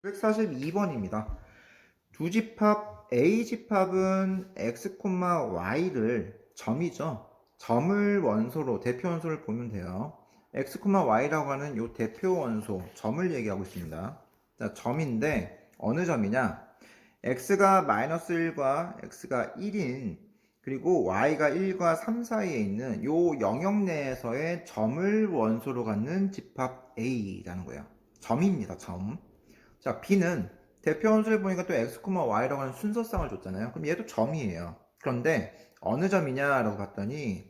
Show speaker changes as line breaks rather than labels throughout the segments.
942번입니다. 두 집합 A 집합은 x, y를 점이죠. 점을 원소로 대표 원소를 보면 돼요. x, y라고 하는 이 대표 원소 점을 얘기하고 있습니다. 자, 점인데 어느 점이냐? x가 마이너스 1과 x가 1인 그리고 y가 1과 3 사이에 있는 이 영역 내에서의 점을 원소로 갖는 집합 A라는 거예요. 점입니다. 점. 자, B는 대표 원소를 보니까 또 x, y라고 하는 순서상을 줬잖아요. 그럼 얘도 점이에요. 그런데 어느 점이냐라고 봤더니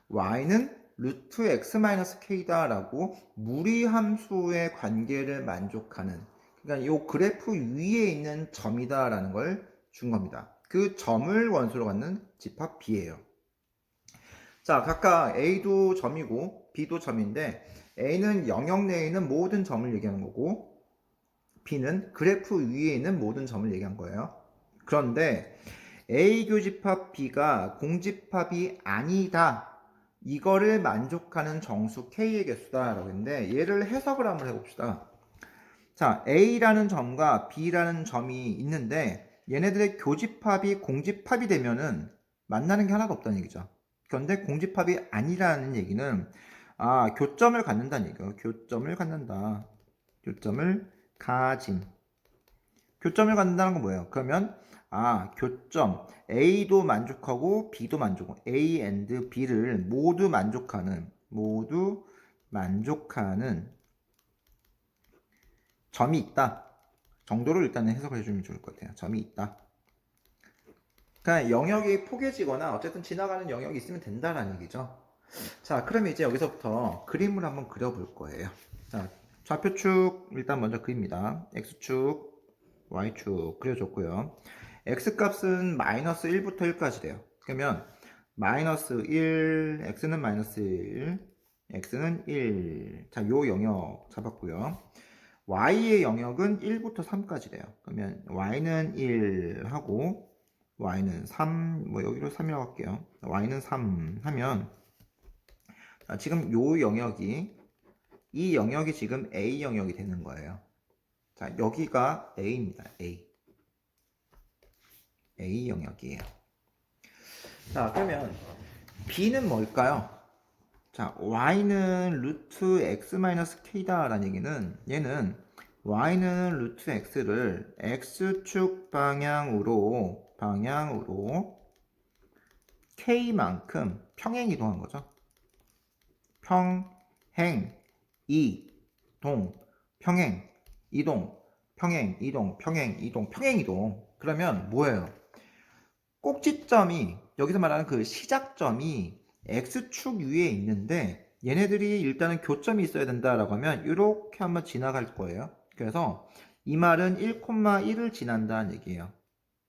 y는 루트 x-k다 라고 무리함수의 관계를 만족하는, 그러니까 이 그래프 위에 있는 점이다 라는 걸 준 겁니다. 그 점을 원소로 갖는 집합 B예요. 자, 각각 A도 점이고 B도 점인데 A는 영역 내에 있는 모든 점을 얘기하는 거고 B는 그래프 위에 있는 모든 점을 얘기한 거예요. 그런데 A 교집합 B가 공집합이 아니다, 이거를 만족하는 정수 K의 개수다 라고 했는데 얘를 해석을 한번 해봅시다. 자, A라는 점과 B라는 점이 있는데 얘네들의 교집합이 공집합이 되면은 만나는 게 하나도 없다는 얘기죠. 그런데 공집합이 아니라는 얘기는 교점을 갖는다는 얘기예요. 교점을 갖는다. 교점을 가짐. 교점을 갖는다는 건 뭐예요? 그러면 교점 A도 만족하고 B도 만족하고 A and B를 모두 만족하는 점이 있다 정도로 일단은 해석을 해주면 좋을 것 같아요. 점이 있다. 그러니까 영역이 포개지거나 어쨌든 지나가는 영역이 있으면 된다라는 얘기죠. 자, 그러면 이제 여기서부터 그림을 한번 그려볼 거예요. 자, 좌표축 일단 먼저 그립니다. X축, Y축 그려줬고요. X값은 마이너스 1부터 1까지 돼요. 그러면 마이너스 1, X는 마이너스 1, X는 1. 자, 요 영역 잡았고요. Y의 영역은 1부터 3까지 돼요. 그러면 Y는 1 하고 Y는 3, 뭐 여기로 3이라고 할게요. Y는 3 하면 지금 이 영역이 지금 A 영역이 되는 거예요. 자, 여기가 A입니다. A 영역이에요. 자, 그러면 B는 뭘까요? 자, Y는 루트 x-k다 라는 얘기는 얘는 Y는 루트 x를 x축 방향으로 k만큼 평행 이동한 거죠. 평행, 이동, 평행, 이동, 평행, 이동, 평행, 이동, 평행, 이동. 그러면 뭐예요? 꼭지점이, 여기서 말하는 그 시작점이 x축 위에 있는데 얘네들이 일단은 교점이 있어야 된다라고 하면 이렇게 한번 지나갈 거예요. 그래서 이 말은 1,1을 지난다는 얘기예요.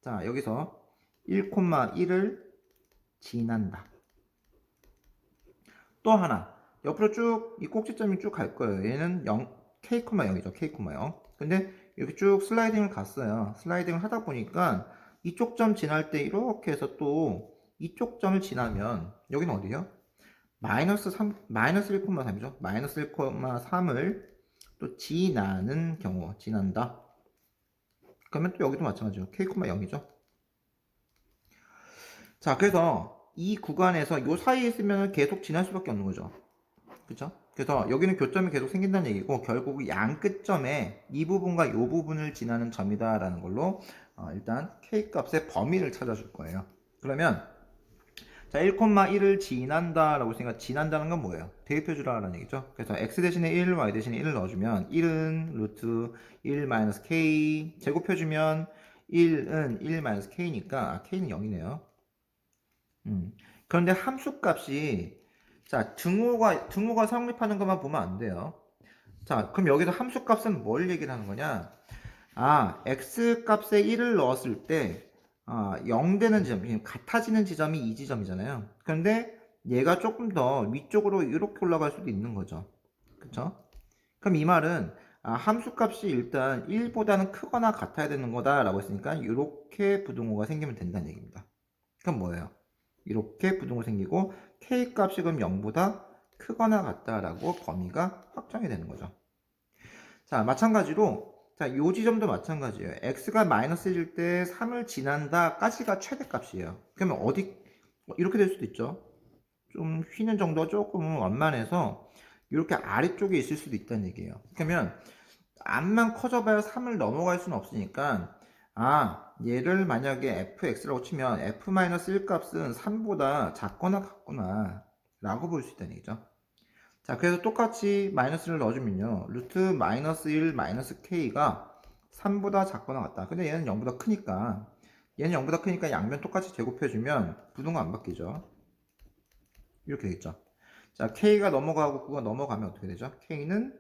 자, 여기서 1,1을 지난다. 또 하나, 옆으로 쭉 이 꼭지점이 쭉 갈 거예요. 얘는 k,0이죠. k,0. 근데 이렇게 쭉 슬라이딩을 갔어요. 슬라이딩을 하다 보니까 이쪽 점 지날 때 이렇게 해서 또 이쪽 점을 지나면 여기는 어디요? 마이너스 1,3이죠. 마이너스 1,3을 또 지나는 경우, 지난다. 그러면 또 여기도 마찬가지죠. k,0이죠. 자, 그래서 이 구간에서 이 사이에 있으면 계속 지날 수밖에 없는 거죠. 그쵸? 그래서 여기는 교점이 계속 생긴다는 얘기고 결국 양 끝점에 이 부분과 이 부분을 지나는 점이다 라는 걸로 일단 K값의 범위를 찾아줄 거예요. 그러면 자, 1,1을 지난다 라고 했으니까 지난다는 건 뭐예요? 대입해 주라는 얘기죠. 그래서 x 대신에 1, y 대신에 1을 넣어주면 1은 루트 1-k 제곱해주면 1은 1-k니까 k는 0이네요. 그런데 함수값이, 자, 등호가 성립하는 것만 보면 안 돼요. 자, 그럼 여기서 함수값은 뭘 얘기를 하는 거냐? x값에 1을 넣었을 때 0 되는 지점, 같아지는 지점이 이 지점이잖아요. 그런데 얘가 조금 더 위쪽으로 이렇게 올라갈 수도 있는 거죠. 그쵸? 그럼 이 말은 함수값이 일단 1보다는 크거나 같아야 되는 거다라고 했으니까 이렇게 부등호가 생기면 된다는 얘기입니다. 그럼 뭐예요? 이렇게 부등호 생기고 K값이 그럼 0보다 크거나 같다라고 범위가 확정이 되는 거죠. 자, 마찬가지로 자, 요 지점도 마찬가지예요. x가 마이너스 1일 때 3을 지난다까지가 최대값이에요. 그러면 어디 이렇게 될 수도 있죠. 좀 휘는 정도가 조금 완만해서 이렇게 아래쪽에 있을 수도 있다는 얘기예요. 그러면 앞만 커져봐야 3을 넘어갈 수는 없으니까 얘를 만약에 fx라고 치면 f-1 값은 3보다 작거나 같구나 라고 볼 수 있다는 얘기죠. 자, 그래서 똑같이 마이너스를 넣어주면요. 루트 마이너스 1 마이너스 k가 3보다 작거나 같다. 근데 얘는 0보다 크니까 양면 똑같이 제곱해주면 부등호 안 바뀌죠. 이렇게 되겠죠. 자, k가 넘어가고 그거 넘어가면 어떻게 되죠? k는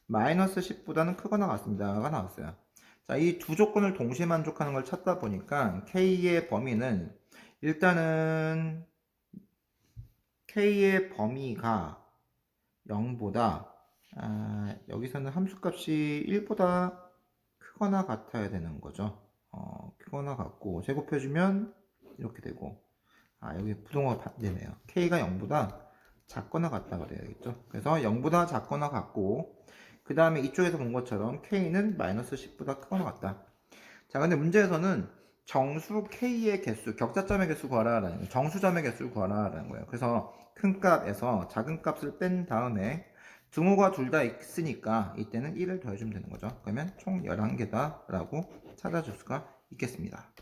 마이너스 10보다는 크거나 같습니다가 나왔어요. 자, 이 두 조건을 동시에 만족하는 걸 찾다 보니까 k의 범위는 일단은 k의 범위가 0보다 여기서는 함수값이 1보다 크거나 같아야 되는 거죠. 크거나 같고 제곱해주면 이렇게 되고 여기 부동호가 반대네요. k가 0보다 작거나 같다가 돼야겠죠. 그래서 0보다 작거나 같고 그 다음에 이쪽에서 본 것처럼 k는 마이너스 10보다 크거나 같다. 자, 근데 문제에서는 정수 k의 개수, 격자점의 개수 구하라라는 거예요. 정수점의 개수 구하라라는 거예요. 그래서 큰 값에서 작은 값을 뺀 다음에 등호가 둘 다 있으니까 이때는 1을 더해주면 되는 거죠. 그러면 총 11개다 라고 찾아줄 수가 있겠습니다.